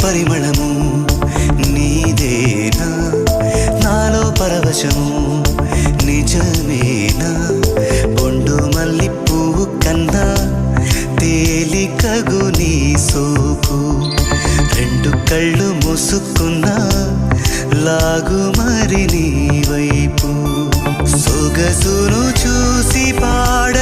పరిమళము నీదేనా నాలో పరవశము నిజమేనా బొండు మల్లి పువ్వు కన్నా తేలికగు నీ సోకు రెండు కళ్ళు మూసుకున్నా లాగు మరి నీ వైపు సొగసును చూసి పాడ